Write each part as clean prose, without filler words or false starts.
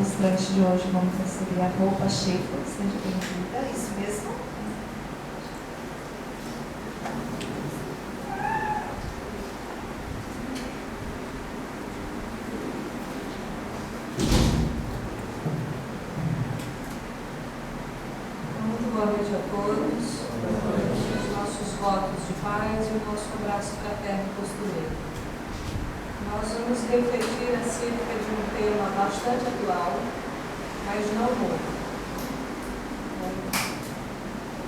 palestrante de hoje, vamos receber a Roupa Schaefer. Seja bem-vinda, isso mesmo. Muito boa noite a todos. Os nossos votos de paz e o nosso abraço fraterno costureiro. Nós vamos refletir acerca de um tema bastante atual, mas não novo.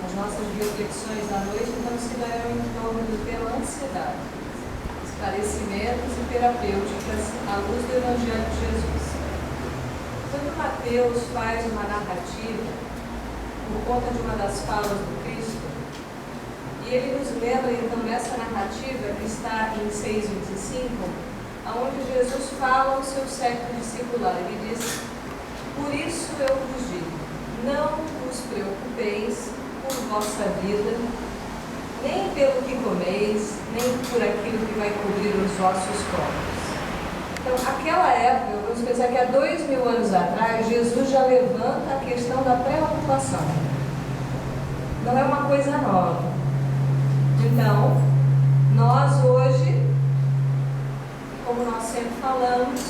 As nossas reflexões da noite então se darão em torno do tema ansiedade, esclarecimentos e terapêuticas à luz do Evangelho de Jesus. Quando Mateus faz uma narrativa por conta de uma das falas do Cristo, e ele nos lembra então dessa narrativa que está em 6:25, onde Jesus fala ao seu século discipular. Ele diz: por isso eu vos digo, não vos preocupeis por vossa vida, nem pelo que comeis, nem por aquilo que vai cobrir os vossos corpos. Então, aquela época, vamos pensar que há 2000 anos atrás, Jesus já levanta a questão da preocupação. Não é uma coisa nova. Então, nós hoje, como nós sempre falamos,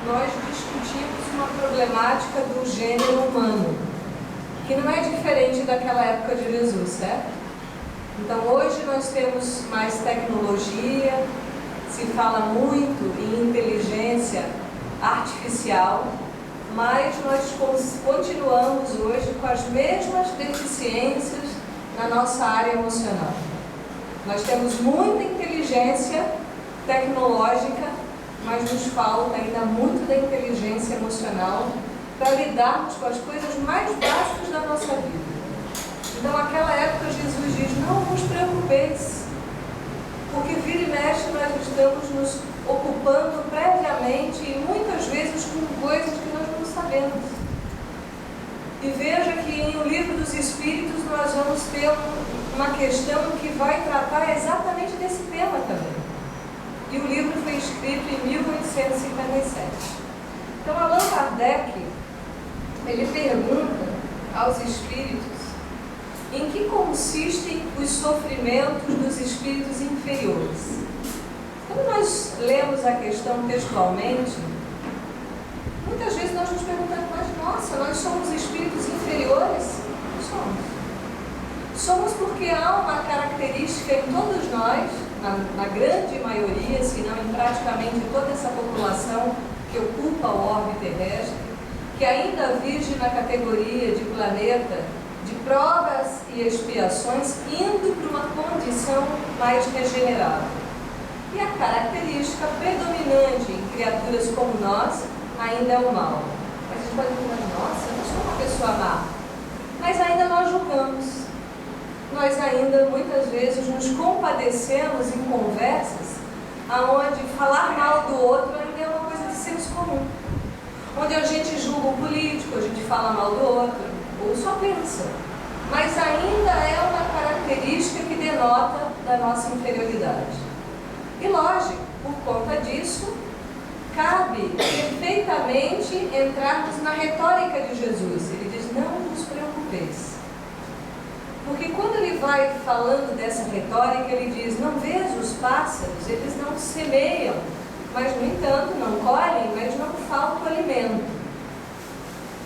nós discutimos uma problemática do gênero humano, que não é diferente daquela época de Jesus, certo? Então hoje nós temos mais tecnologia, se fala muito em inteligência artificial, mas nós continuamos hoje com as mesmas deficiências na nossa área emocional. Nós temos muita inteligência tecnológica, mas nos falta ainda muito da inteligência emocional para lidarmos com as coisas mais básicas da nossa vida. Então, naquela época, Jesus diz: não vos preocupeis, porque vira e mexe nós estamos nos ocupando previamente e muitas vezes com coisas que nós não sabemos. E veja que no Livro dos Espíritos nós vamos ter uma questão que vai tratar exatamente desse tema também. E o livro foi escrito em 1857. Então, Allan Kardec, ele pergunta aos espíritos em que consistem os sofrimentos dos espíritos inferiores. Quando nós lemos a questão textualmente, muitas vezes nós nos perguntamos: mas nossa, nós somos espíritos inferiores? Somos. Somos porque há uma característica em todos nós, na grande maioria, se não em praticamente toda essa população que ocupa o orbe terrestre, que ainda vive na categoria de planeta de provas e expiações, indo para uma condição mais regenerada. E a característica predominante em criaturas como nós ainda é o mal. Mas a gente pode pensar: nossa, eu não sou uma pessoa má. Mas ainda nós julgamos. Nós ainda muitas vezes nos compadecemos em conversas onde falar mal do outro ainda é uma coisa de senso comum. Onde a gente julga o político, a gente fala mal do outro, ou só pensa. Mas ainda é uma característica que denota da nossa inferioridade. E lógico, por conta disso, cabe perfeitamente entrarmos na retórica de Jesus. Ele diz: não vos preocupeis. Porque quando ele vai falando dessa retórica, ele diz: não vês os pássaros, eles não semeiam, mas no entanto não colhem, mas não falta o alimento.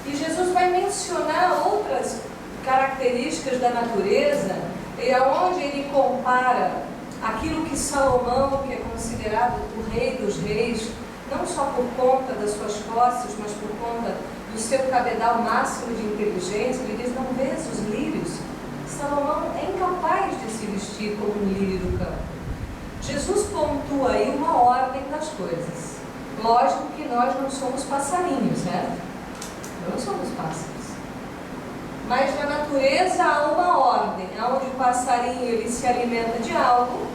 E Jesus vai mencionar outras características da natureza, e aonde ele compara aquilo que Salomão, que é considerado o rei dos reis, não só por conta das suas posses, mas por conta do seu cabedal máximo de inteligência. Ele diz: não vês os lírios? Salomão é incapaz de se vestir como um lírio do campo. Jesus pontua aí uma ordem das coisas. Lógico que nós não somos passarinhos, né? Não somos pássaros. Mas na natureza há uma ordem, onde o passarinho ele se alimenta de algo.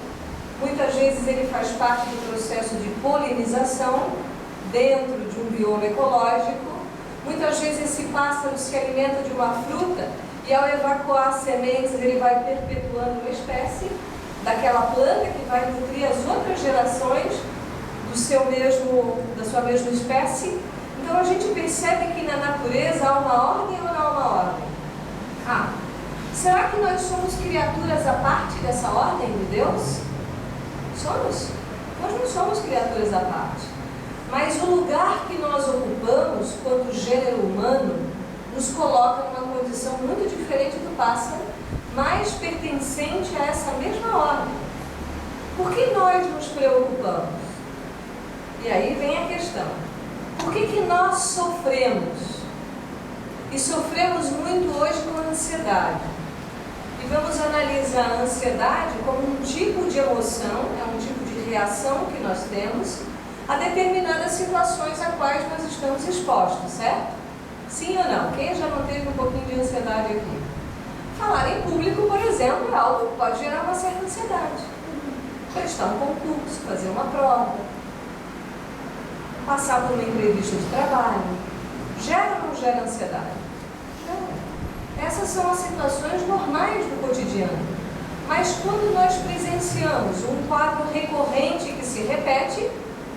Muitas vezes ele faz parte do processo de polinização dentro de um bioma ecológico. Muitas vezes esse pássaro se alimenta de uma fruta e ao evacuar sementes ele vai perpetuando uma espécie daquela planta que vai nutrir as outras gerações da sua mesma espécie. Então a gente gente percebe que na natureza há uma ordem ou não há uma ordem? Será que nós somos criaturas à parte dessa ordem de Deus? Somos. Nós não somos criaturas à parte. Mas o lugar que nós ocupamos, quanto gênero humano, nos coloca numa condição muito diferente do pássaro, mas pertencente a essa mesma ordem. Por que nós nos preocupamos? E aí vem a questão. Por que nós sofremos? E sofremos muito hoje com a ansiedade. E vamos analisar a ansiedade como um tipo de emoção, é um tipo de reação que nós temos a determinadas situações a quais nós estamos expostos, certo? Sim ou não? Quem já não teve um pouquinho de ansiedade aqui? Falar em público, por exemplo, é algo que pode gerar uma certa ansiedade. Prestar um concurso, fazer uma prova, passar por uma entrevista de trabalho, gera ou não gera ansiedade? Gera. Essas são as situações normais do cotidiano. Mas quando nós presenciamos um quadro recorrente que se repete,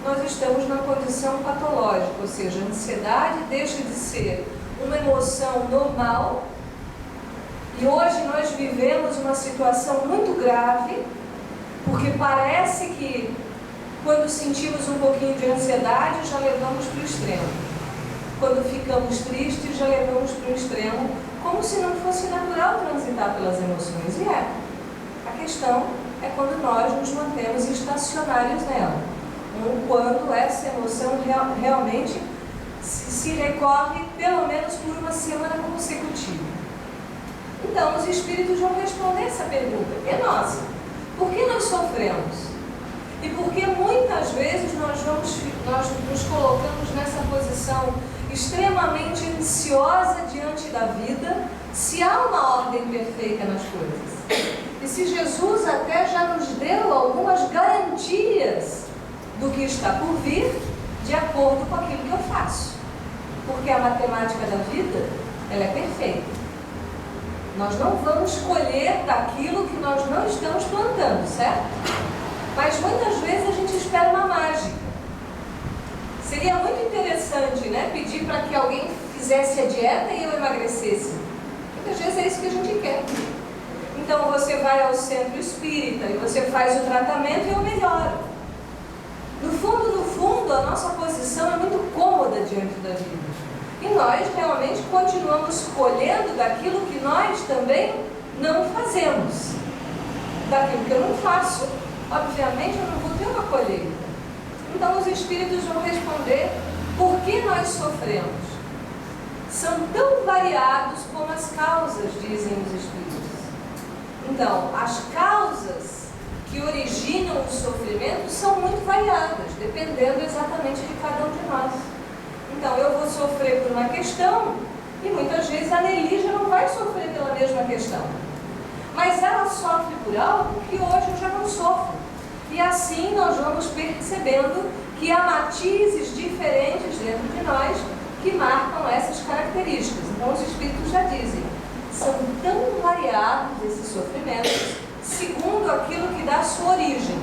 nós estamos numa condição patológica, ou seja, a ansiedade deixa de ser uma emoção normal e hoje nós vivemos uma situação muito grave, porque parece que quando sentimos um pouquinho de ansiedade já levamos para o extremo, quando ficamos tristes já levamos para o extremo, como se não fosse natural transitar pelas emoções, e é. A questão é quando nós nos mantemos estacionários nela, ou quando essa emoção realmente se recorre pelo menos por uma semana consecutiva. Então, os espíritos vão responder essa pergunta. E nossa, por que nós sofremos? E por que muitas vezes nós nos colocamos nessa posição extremamente ansiosa diante da vida, se há uma ordem perfeita nas coisas? E se Jesus até já nos deu algumas garantias do que está por vir, de acordo com aquilo que eu faço. Porque a matemática da vida, ela é perfeita. Nós não vamos colher daquilo que nós não estamos plantando, certo? Mas muitas vezes a gente espera uma mágica. Seria muito interessante, né, pedir para que alguém fizesse a dieta e eu emagrecesse. Muitas vezes é isso que a gente quer. Então você vai ao centro espírita e você faz o tratamento e eu melhoro. No fundo, a nossa posição é muito cômoda diante da vida. E nós realmente continuamos colhendo daquilo que nós também não fazemos. Daquilo que eu não faço, obviamente eu não vou ter uma colheita. Então os espíritos vão responder por que nós sofremos. São tão variados como as causas, dizem os espíritos. Então, as causas que originam o sofrimento são muito variadas, dependendo exatamente de cada um de nós. Então, eu vou sofrer por uma questão e muitas vezes a Nelly já não vai sofrer pela mesma questão. Mas ela sofre por algo que hoje eu já não sofro. E assim nós vamos percebendo que há matizes diferentes dentro de nós que marcam essas características. Então, os espíritos já dizem, são tão variados esses sofrimentos, segundo aquilo que dá sua origem.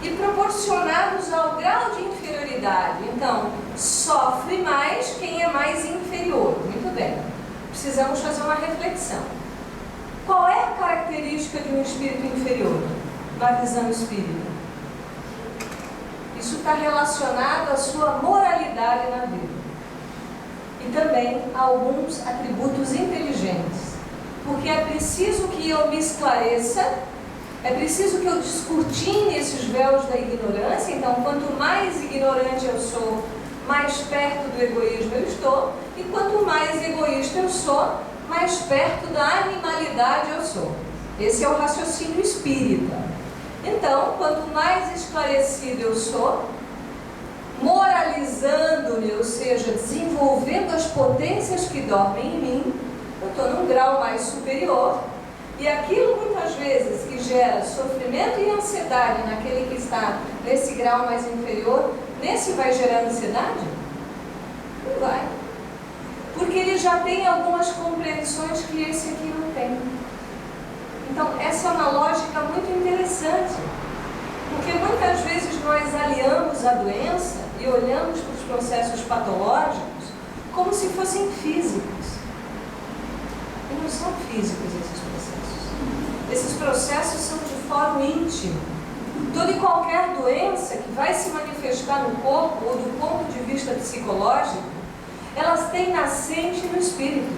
E proporcionados ao grau de inferioridade. Então, sofre mais quem é mais inferior. Muito bem. Precisamos fazer uma reflexão. Qual é a característica de um espírito inferior, na visão espírita? Isso está relacionado à sua moralidade na vida. E também a alguns atributos inteligentes. Porque é preciso que eu me esclareça, é preciso que eu descortine esses véus da ignorância. Então, quanto mais ignorante eu sou, mais perto do egoísmo eu estou. E quanto mais egoísta eu sou, mais perto da animalidade eu sou. Esse é o raciocínio espírita. Então, quanto mais esclarecido eu sou, moralizando-me, ou seja, desenvolvendo as potências que dormem em mim, eu estou num grau mais superior. E aquilo muitas vezes que gera sofrimento e ansiedade naquele que está nesse grau mais inferior, nesse vai gerar ansiedade? Não vai. Porque ele já tem algumas compreensões que esse aqui não tem. Então, essa é uma lógica muito interessante. Porque muitas vezes nós aliamos a doença e olhamos para os processos patológicos como se fossem físicos. E não são físicos esses processos. Esses processos são de fórum íntimo. Toda e qualquer doença que vai se manifestar no corpo ou do ponto de vista psicológico, elas têm nascente no espírito.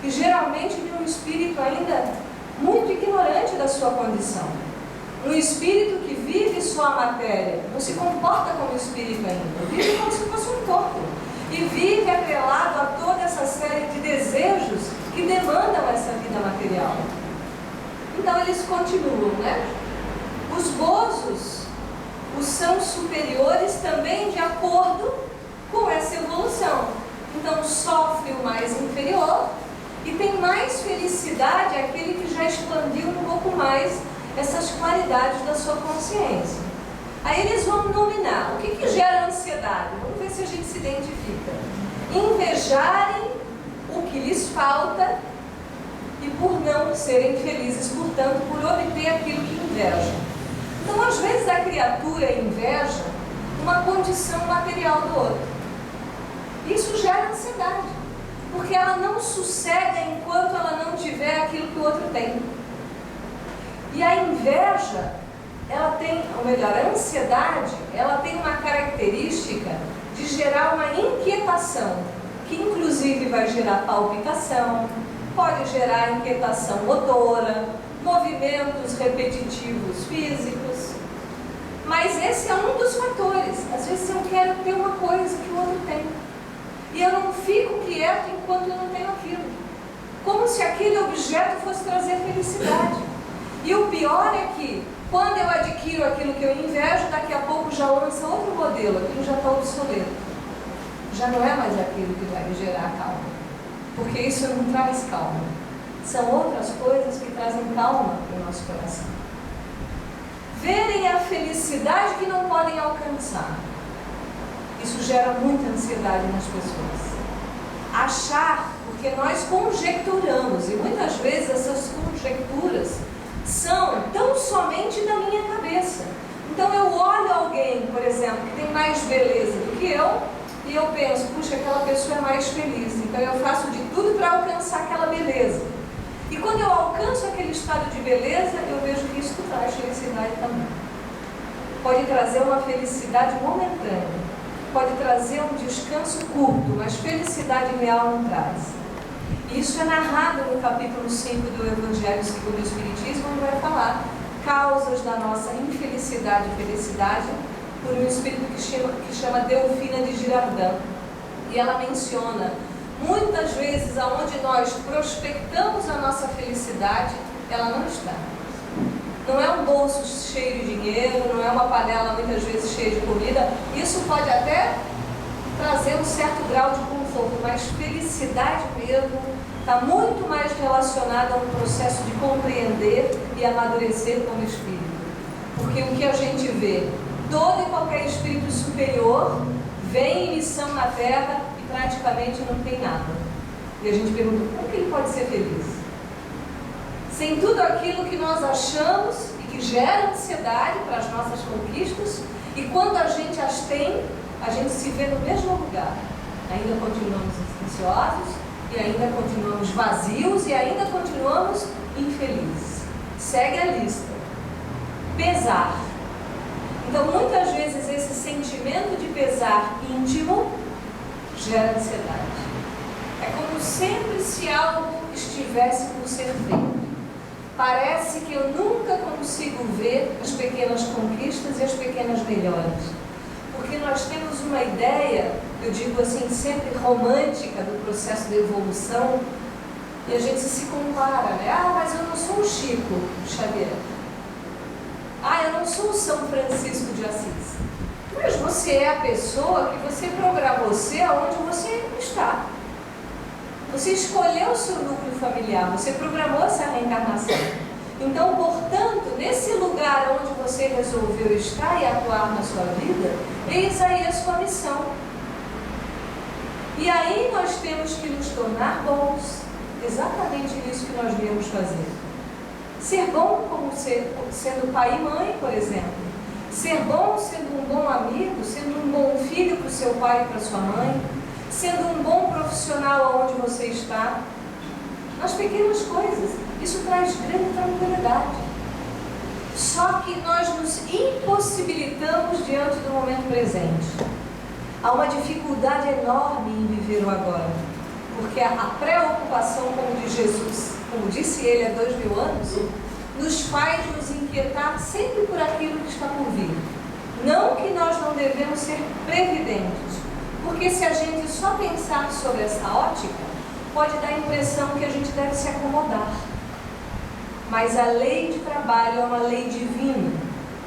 E geralmente de um espírito ainda muito ignorante da sua condição. Um espírito que vive só a matéria, não se comporta como espírito ainda, vive como se fosse um corpo. E vive atrelado a toda essa série de desejos que demandam essa vida material. Então eles continuam, né? Os gozos, os são superiores também de acordo com essa evolução. Então sofre o mais inferior e tem mais felicidade aquele que já expandiu um pouco mais essas qualidades da sua consciência. Aí eles vão nominar. O que gera ansiedade? Vamos ver se a gente se identifica. Invejarem o que lhes falta e por não serem felizes, portanto, por obter aquilo que invejam. Então, às vezes, a criatura inveja uma condição material do outro. Isso gera ansiedade, porque ela não sossega enquanto ela não tiver aquilo que o outro tem. E a inveja, ela tem, ou melhor, a ansiedade, ela tem uma característica de gerar uma inquietação, que inclusive vai gerar palpitação, pode gerar inquietação motora, movimentos repetitivos físicos. Mas esse é um dos fatores. Às vezes eu quero ter uma coisa que o outro tem. E eu não fico quieto enquanto eu não tenho aquilo. Como se aquele objeto fosse trazer felicidade. E o pior é que, quando eu adquiro aquilo que eu invejo, daqui a pouco já lança outro modelo, aquilo já está obsoleto. Já não é mais aquilo que vai me gerar calma. Porque isso não traz calma. São outras coisas que trazem calma para o nosso coração. Verem a felicidade que não podem alcançar. Isso gera muita ansiedade nas pessoas. Achar, porque nós conjecturamos, e muitas vezes essas conjecturas são tão somente da minha cabeça. Então eu olho alguém, por exemplo, que tem mais beleza do que eu, e eu penso, puxa, aquela pessoa é mais feliz, então eu faço de tudo para alcançar aquela beleza. E quando eu alcanço aquele estado de beleza, eu vejo que isso traz felicidade também. Pode trazer uma felicidade momentânea, pode trazer um descanso curto, mas felicidade real não traz. Isso é narrado no capítulo 5 do Evangelho segundo o Espiritismo, onde vai falar causas da nossa infelicidade e felicidade por um espírito que chama Delfina de Girardin. E ela menciona, muitas vezes, aonde nós prospectamos a nossa felicidade, ela não está. Não é um bolso cheio de dinheiro, não é uma panela muitas vezes cheia de comida. Isso pode até trazer um certo grau de conforto, mas felicidade mesmo está muito mais relacionada a um processo de compreender e amadurecer como espírito. Porque o que a gente vê, todo e qualquer espírito superior vem em missão na Terra e praticamente não tem nada. E a gente pergunta, como que ele pode ser feliz? Sem tudo aquilo que nós achamos e que gera ansiedade para as nossas conquistas, e quando a gente as tem, a gente se vê no mesmo lugar. Ainda continuamos ansiosos, e ainda continuamos vazios, e ainda continuamos infelizes. Segue a lista. Pesar. Então, muitas vezes, esse sentimento de pesar íntimo gera ansiedade. É como sempre se algo estivesse por ser feito. Parece que eu nunca consigo ver as pequenas conquistas e as pequenas melhoras. Porque nós temos uma ideia, eu digo assim, sempre romântica do processo de evolução, e a gente se compara, né? Ah, mas eu não sou o Chico Xavier. Ah, eu não sou o São Francisco de Assis. Mas você é a pessoa que você programou ser aonde você está. Você escolheu o seu núcleo familiar, você programou essa reencarnação. Então, portanto, nesse lugar onde você resolveu estar e atuar na sua vida, eis aí a sua missão. E aí nós temos que nos tornar bons. Exatamente isso que nós viemos fazer. Ser bom como sendo pai e mãe, por exemplo. Ser bom sendo um bom amigo, sendo um bom filho para o seu pai e para a sua mãe, sendo um bom profissional onde você está. Nas pequenas coisas, isso traz grande tranquilidade. Só que nós nos impossibilitamos diante do momento presente. Há uma dificuldade enorme em viver o agora, porque a preocupação, como diz Jesus, como disse ele há 2000 anos, nos faz nos inquietar sempre por aquilo que está por vir. Não que nós não devemos ser previdentes, porque se a gente só pensar sobre essa ótica, pode dar a impressão que a gente deve se acomodar. Mas a lei de trabalho é uma lei divina.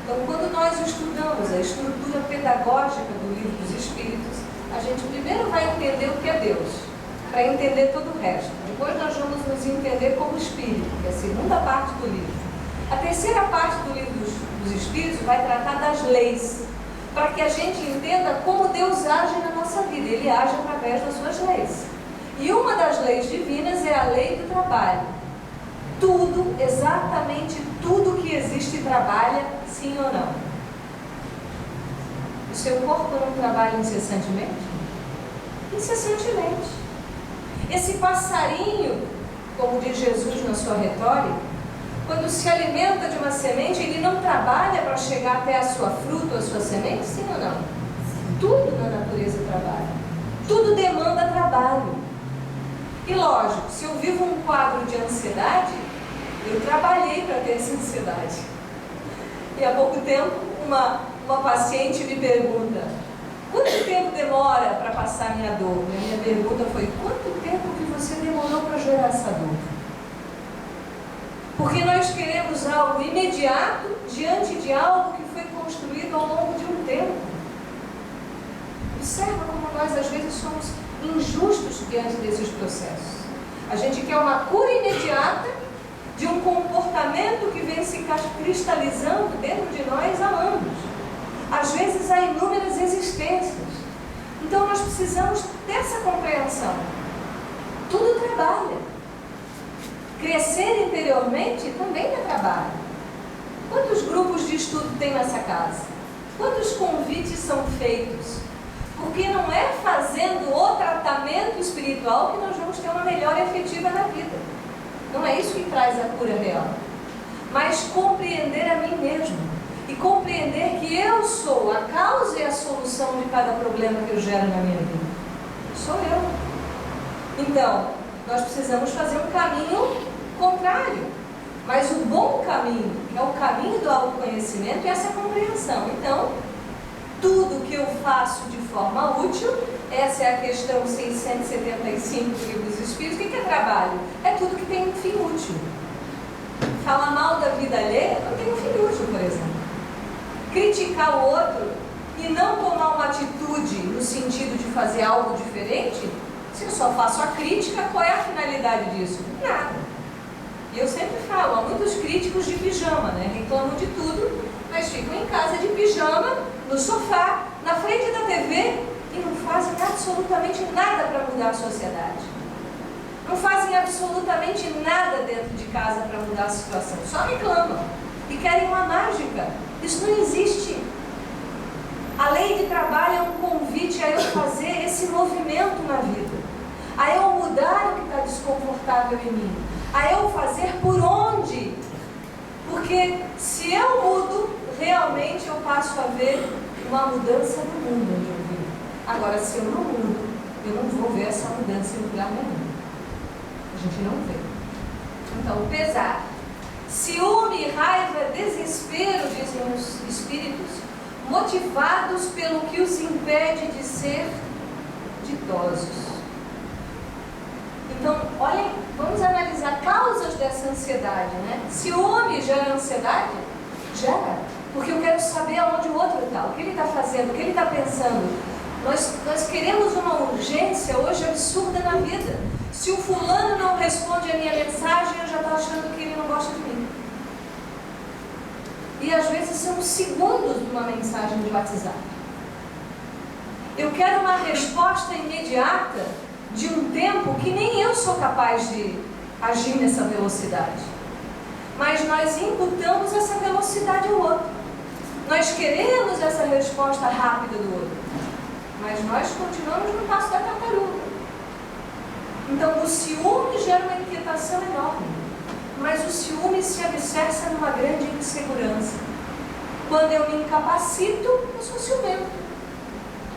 Então, quando nós estudamos a estrutura pedagógica do Livro dos Espíritos, a gente primeiro vai entender o que é Deus, para entender todo o resto. Depois nós vamos nos entender como Espírito, que é a segunda parte do livro. A terceira parte do Livro dos Espíritos vai tratar das leis, para que a gente entenda como Deus age na nossa vida. Ele age através das suas leis. E uma das leis divinas é a lei do trabalho. Tudo, exatamente tudo que existe trabalha, sim ou não? O seu corpo não trabalha incessantemente? Incessantemente. Esse passarinho, como diz Jesus na sua retórica, quando se alimenta de uma semente, ele não trabalha para chegar até a sua fruta ou a sua semente, sim ou não? Tudo na natureza trabalha. Tudo demanda trabalho. E lógico, se eu vivo um quadro de ansiedade, eu trabalhei para ter essa ansiedade. E há pouco tempo, uma paciente me pergunta: quanto tempo demora para passar a minha dor? E a minha pergunta foi: quanto tempo que você demorou para gerar essa dor? Porque nós queremos algo imediato diante de algo que foi construído ao longo de um tempo. Observa como nós às vezes somos injustos diante desses processos. A gente quer uma cura imediata de um comportamento que vem se cristalizando dentro de nós há anos. Às vezes há inúmeras existências. Então nós precisamos dessa compreensão. Tudo trabalha. Crescer interiormente também é trabalho. Quantos grupos de estudo tem nessa casa? Quantos convites são feitos? Porque não é fazendo o tratamento espiritual que nós vamos ter uma melhora efetiva na vida. Não é isso que traz a cura real. Mas compreender a mim mesmo. E compreender que eu sou a causa e a solução de cada problema que eu gero na minha vida. Sou eu. Então, nós precisamos fazer um caminho contrário. Mas o bom caminho, que é o caminho do autoconhecimento, é essa compreensão. Então, tudo que eu faço de forma útil, essa é a questão 675 do Livro dos Espíritos. O que é trabalho? É tudo que tem um fim útil. Falar mal da vida alheia não tem um fim útil, por exemplo. Criticar o outro e não tomar uma atitude no sentido de fazer algo diferente, se eu só faço a crítica, qual é a finalidade disso? Nada. E eu sempre falo, há muitos críticos de pijama, né? Reclamam de tudo, mas ficam em casa de pijama, no sofá, na frente da TV e não fazem absolutamente nada para mudar a sociedade. Não fazem absolutamente nada dentro de casa para mudar a situação, só reclamam e querem uma mágica. Isso não existe. A lei de trabalho é um convite a eu fazer esse movimento na vida, a eu mudar o que está desconfortável em mim, a eu fazer por onde. Porque se eu mudo, realmente eu passo a ver uma mudança no mundo onde eu vivo. Agora, se eu não mudo, eu não vou ver essa mudança em lugar nenhum. A gente não vê. Então, pesar. Ciúme, raiva, desespero, dizem os espíritos, motivados pelo que os impede de ser ditosos. Então, olhem, vamos analisar causas dessa ansiedade, né? Ciúme gera ansiedade? Gera. Porque eu quero saber aonde o outro está, o que ele está fazendo, o que ele está pensando. Nós queremos uma urgência hoje absurda na vida. Se o fulano não responde a minha mensagem, eu já estou achando que ele não gosta de mim. E às vezes são segundos de uma mensagem de WhatsApp. Eu quero uma resposta imediata de um tempo que nem eu sou capaz de agir nessa velocidade. Mas nós imputamos essa velocidade ao outro. Nós queremos essa resposta rápida do outro, mas nós continuamos no passo da tartaruga. Então o ciúme gera uma inquietação enorme, mas o ciúme se alicerça numa grande insegurança. Quando eu me incapacito, eu sou ciumento.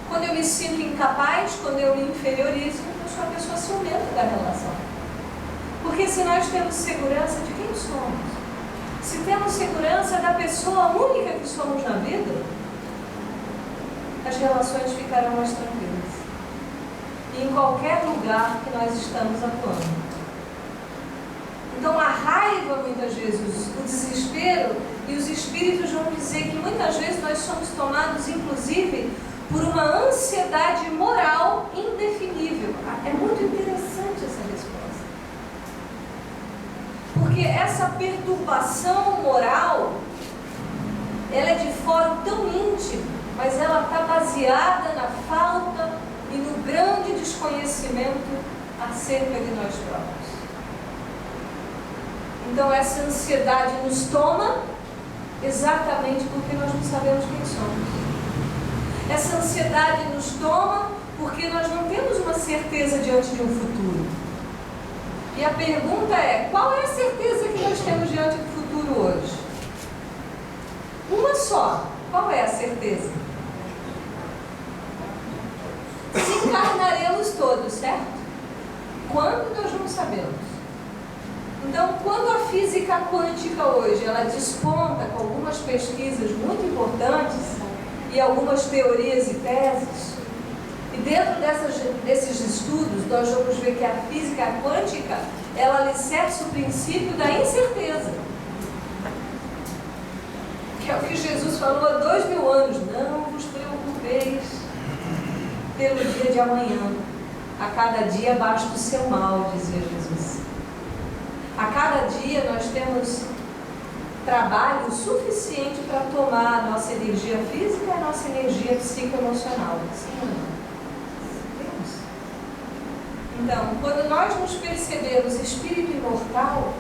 Quando eu me sinto incapaz, quando eu me inferiorizo, eu sou a pessoa ciumenta da relação. Porque se nós temos segurança de quem somos, se temos segurança da pessoa única que somos na vida, as relações ficarão mais tranquilas. E em qualquer lugar que nós estamos atuando. Então a raiva, muitas vezes, o desespero, e os espíritos vão dizer que muitas vezes nós somos tomados, inclusive, por uma ansiedade moral indefinível. É muito interessante essa resposta. Porque essa perturbação moral, ela é de fórum tão íntimo, mas ela está baseada na falta e no grande desconhecimento acerca de nós próprios. Então essa ansiedade nos toma exatamente porque nós não sabemos quem somos. Essa ansiedade nos toma porque nós não temos uma certeza diante de um futuro. E a pergunta é, qual é a certeza que nós temos diante do futuro hoje? Uma só. Qual é a certeza? Desencarnaremos todos, certo? Quando nós não sabemos. Então, quando a física quântica hoje, ela desponta com algumas pesquisas muito importantes e algumas teorias e teses, e dentro desses estudos nós vamos ver que a física quântica, ela alicerça o princípio da incerteza, que é o que Jesus falou há 2000 anos: não vos preocupeis pelo dia de amanhã, a cada dia basta o seu mal, dizia Jesus. A cada dia nós temos trabalho suficiente para tomar a nossa energia física e a nossa energia psicoemocional. Sim ou não? Temos. Então, quando nós nos percebemos espírito imortal,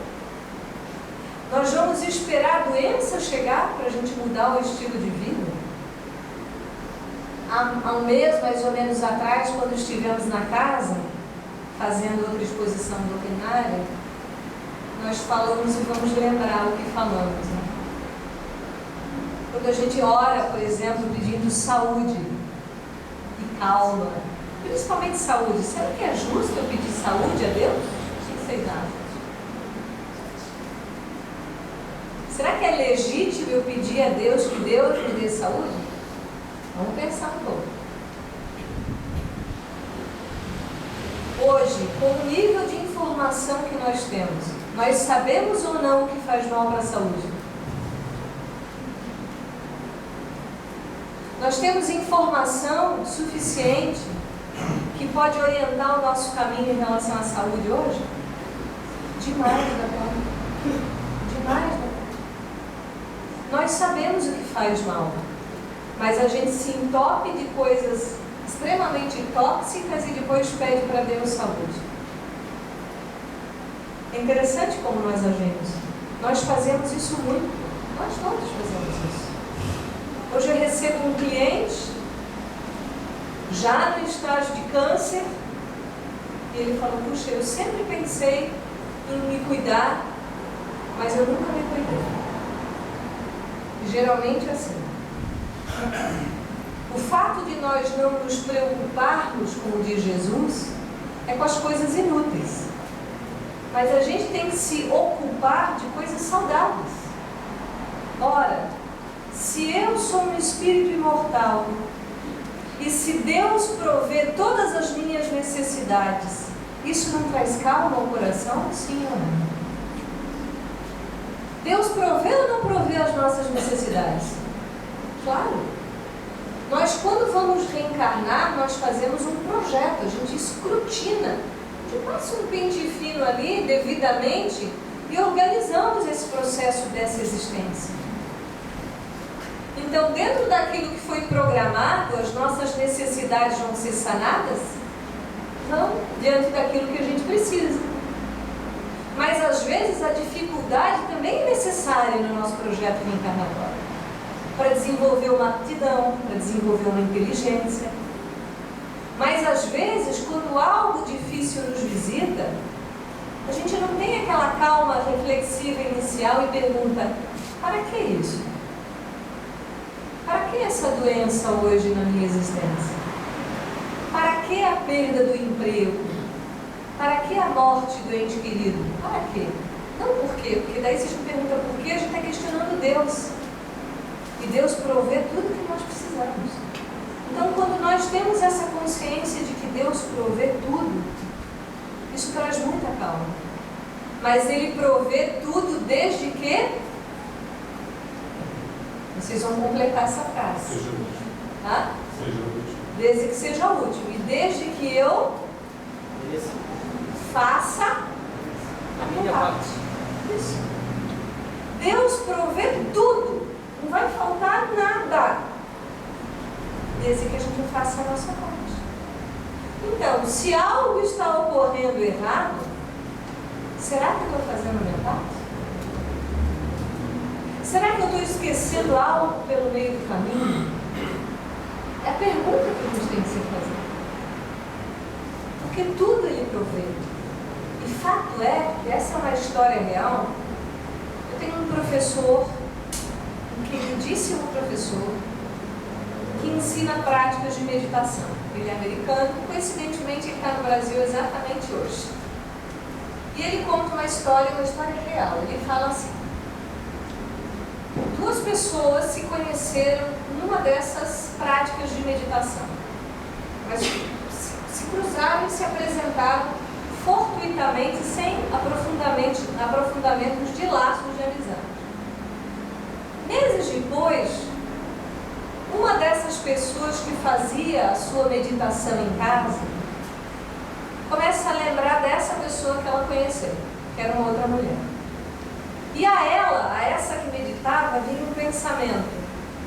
nós vamos esperar a doença chegar para a gente mudar o estilo de vida? Há um mês, mais ou menos atrás, quando estivemos na casa, fazendo outra exposição doutrinária, nós falamos e vamos lembrar o que falamos, né? Quando a gente ora, por exemplo, pedindo saúde e calma, principalmente saúde, será que é justo eu pedir saúde a Deus? O que vocês acham? Será que é legítimo eu pedir a Deus que Deus me dê saúde? Vamos pensar um pouco. Hoje, com o nível de informação que nós temos, nós sabemos ou não o que faz mal para a saúde? Nós temos informação suficiente que pode orientar o nosso caminho em relação à saúde hoje? Demais da conta. Demais da conta. Nós sabemos o que faz mal, mas a gente se entope de coisas extremamente tóxicas e depois pede para Deus saúde. É interessante como nós agimos. Nós fazemos isso muito. Nós todos fazemos isso. Hoje eu recebo um cliente, já no estágio de câncer, e ele falou: puxa, eu sempre pensei em me cuidar, mas eu nunca me cuidei. E geralmente é assim. O fato de nós não nos preocuparmos, como diz Jesus, é com as coisas inúteis. Mas a gente tem que se ocupar de coisas saudáveis. Ora, se eu sou um espírito imortal, e se Deus provê todas as minhas necessidades, isso não traz calma ao coração? Sim ou não? Deus provê ou não provê as nossas necessidades? Claro. Nós, quando vamos reencarnar, nós fazemos um projeto, a gente escrutina. A gente passa um pente fino ali, devidamente, e organizamos esse processo dessa existência. Então, dentro daquilo que foi programado, as nossas necessidades vão ser sanadas? Não, diante daquilo que a gente precisa. Mas, às vezes, a dificuldade também é necessária no nosso projeto reencarnatório. para desenvolver uma aptidão, para desenvolver uma inteligência. Mas às vezes, quando algo difícil nos visita, a gente não tem aquela calma reflexiva inicial e pergunta: para que isso? Para que essa doença hoje na minha existência? Para que a perda do emprego? Para que a morte do ente querido? Para quê? Não por quê, porque daí se a gente pergunta por quê, a gente está questionando Deus. E Deus provê tudo que nós precisamos. Então, quando nós temos essa consciência de que Deus provê tudo, isso traz muita calma. Mas Ele provê tudo desde que... Vocês vão completar essa frase. Seja útil. Tá? Seja útil. Desde que seja útil. E desde que eu faça a minha parte. Isso. Deus provê tudo. Não vai faltar nada. Desde que a gente faça a nossa parte. Então, se algo está ocorrendo errado, será que eu estou fazendo a minha parte? Será que eu estou esquecendo algo pelo meio do caminho? É a pergunta que a gente tem que se fazer. Porque tudo Ele provê. E fato é que essa é uma história real. Eu tenho um professor, um queridíssimo professor, que ensina práticas de meditação. Ele é americano, coincidentemente ele está no Brasil exatamente hoje. E ele conta uma história real. Ele fala assim: duas pessoas se conheceram numa dessas práticas de meditação. Mas se cruzaram e se apresentaram fortuitamente, sem aprofundamentos de laços de amizade. Meses depois, uma dessas pessoas que fazia a sua meditação em casa começa a lembrar dessa pessoa que ela conheceu, que era uma outra mulher. E a essa que meditava, vinha um pensamento: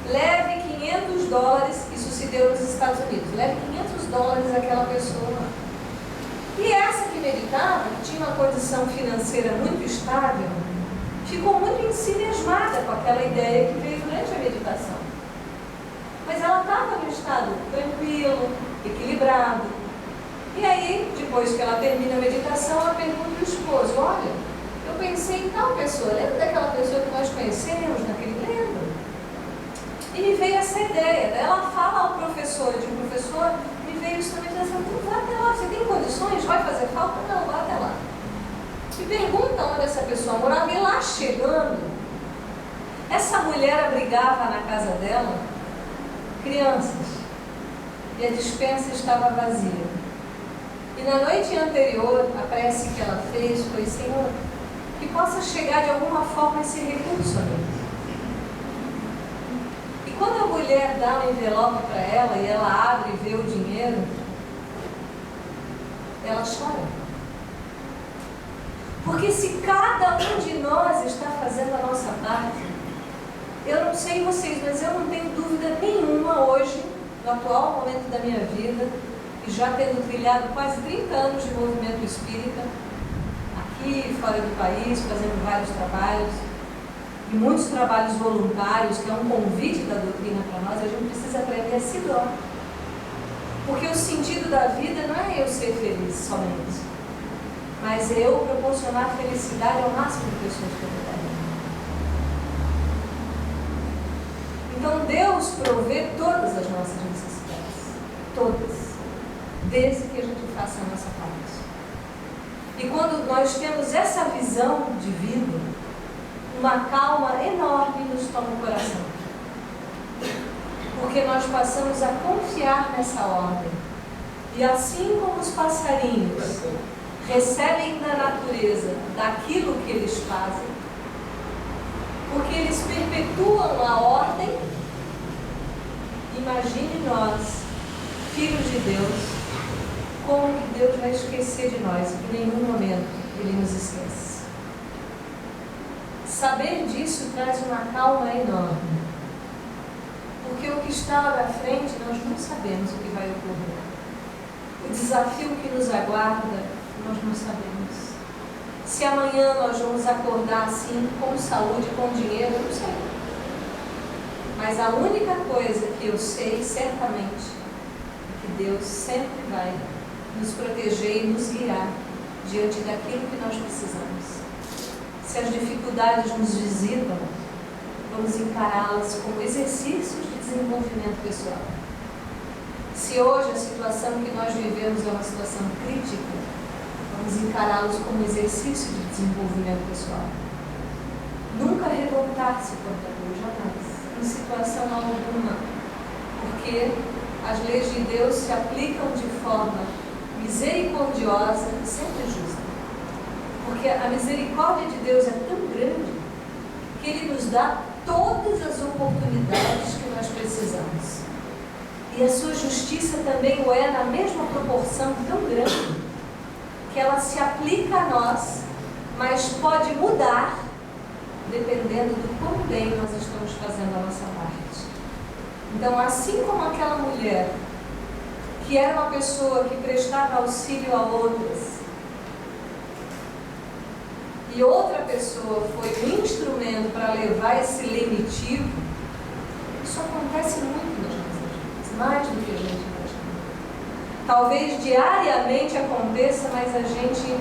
leve $500, isso se deu nos Estados Unidos, leve $500 àquela pessoa lá. E essa que meditava, que tinha uma condição financeira muito estável, ficou muito ensimismada com aquela ideia que veio durante a meditação. Mas ela estava num estado tranquilo, equilibrado. E aí, depois que ela termina a meditação, ela pergunta ao esposo: olha, eu pensei em tal pessoa, lembra daquela pessoa que nós conhecemos naquele lembro? E me veio essa ideia. Ela fala ao professor, de um professor, me veio isso também, então vá até lá, você tem condições? Vai fazer falta? Não, vá até lá. E pergunta onde essa pessoa morava, e lá chegando, essa mulher abrigava na casa dela crianças, e a despensa estava vazia. E na noite anterior, a prece que ela fez foi: Senhor, que possa chegar de alguma forma esse recurso a mim. E quando a mulher dá um envelope para ela, e ela abre e vê o dinheiro, ela chora. Porque se cada um de nós está fazendo a nossa parte, eu não sei vocês, mas eu não tenho dúvida nenhuma hoje, no atual momento da minha vida, e já tendo trilhado quase 30 anos de movimento espírita, aqui e fora do país, fazendo vários trabalhos, e muitos trabalhos voluntários, que é um convite da doutrina para nós, a gente precisa aprender a se doar. Porque o sentido da vida não é eu ser feliz somente, mas é eu proporcionar felicidade ao máximo de pessoas que eu puder. Então Deus provê todas as nossas necessidades, todas, desde que a gente faça a nossa parte. E quando nós temos essa visão de vida, uma calma enorme nos toma o coração, porque nós passamos a confiar nessa ordem. E assim como os passarinhos recebem da natureza daquilo que eles fazem, porque eles perpetuam a ordem, imagine nós, filhos de Deus, como que Deus vai esquecer de nós? Em nenhum momento Ele nos esquece. Saber disso traz uma calma enorme, porque o que está lá na frente nós não sabemos o que vai ocorrer. O desafio que nos aguarda, nós não sabemos. Se amanhã nós vamos acordar assim, com saúde, com dinheiro, eu não sei. Mas a única coisa que eu sei certamente é que Deus sempre vai nos proteger e nos guiar diante daquilo que nós precisamos. Se as dificuldades nos visitam, vamos encará-las como exercícios de desenvolvimento pessoal. Se hoje a situação que nós vivemos é uma situação crítica, vamos encará-los como exercício de desenvolvimento pessoal. Nunca revoltar-se contra Deus, jamais, em situação alguma, porque as leis de Deus se aplicam de forma misericordiosa e sempre justa. Porque a misericórdia de Deus é tão grande que Ele nos dá todas as oportunidades que nós precisamos. E a sua justiça também o é na mesma proporção tão grande que ela se aplica a nós, mas pode mudar dependendo do quão bem nós estamos fazendo a nossa parte. Então, assim como aquela mulher que era uma pessoa que prestava auxílio a outras e outra pessoa foi um instrumento para levar esse lenitivo, isso acontece muito nas nossas vidas, mais do que a gente imagina. Talvez diariamente aconteça, mas a gente,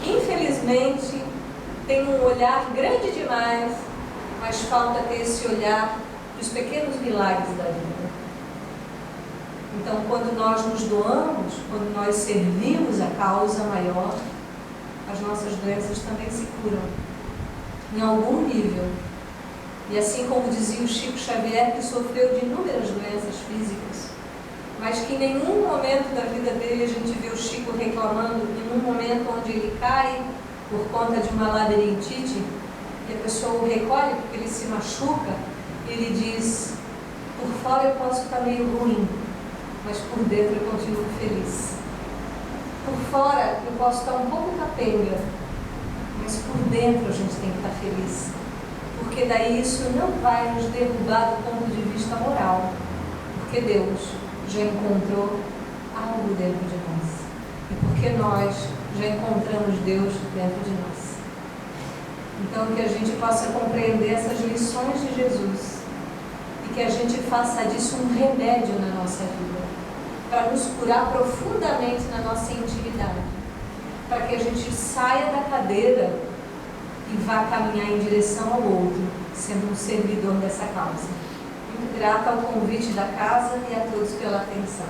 infelizmente, tem um olhar grande demais, mas falta ter esse olhar dos pequenos milagres da vida. Então, quando nós nos doamos, quando nós servimos a causa maior, as nossas doenças também se curam, em algum nível. E assim como dizia o Chico Xavier, que sofreu de inúmeras doenças físicas, mas que em nenhum momento da vida dele a gente vê o Chico reclamando, em um momento onde ele cai por conta de uma labirintite, e a pessoa o recolhe porque ele se machuca, ele diz: por fora eu posso estar meio ruim, mas por dentro eu continuo feliz. Por fora eu posso estar um pouco capenga, mas por dentro a gente tem que estar feliz. Porque daí isso não vai nos derrubar do ponto de vista moral. Porque Deus já encontrou algo dentro de nós. E porque nós já encontramos Deus dentro de nós. Então que a gente possa compreender essas lições de Jesus. E que a gente faça disso um remédio na nossa vida. Para nos curar profundamente na nossa intimidade, para que a gente saia da cadeira e vá caminhar em direção ao outro, sendo um servidor dessa causa. Muito grata ao convite da casa e a todos pela atenção.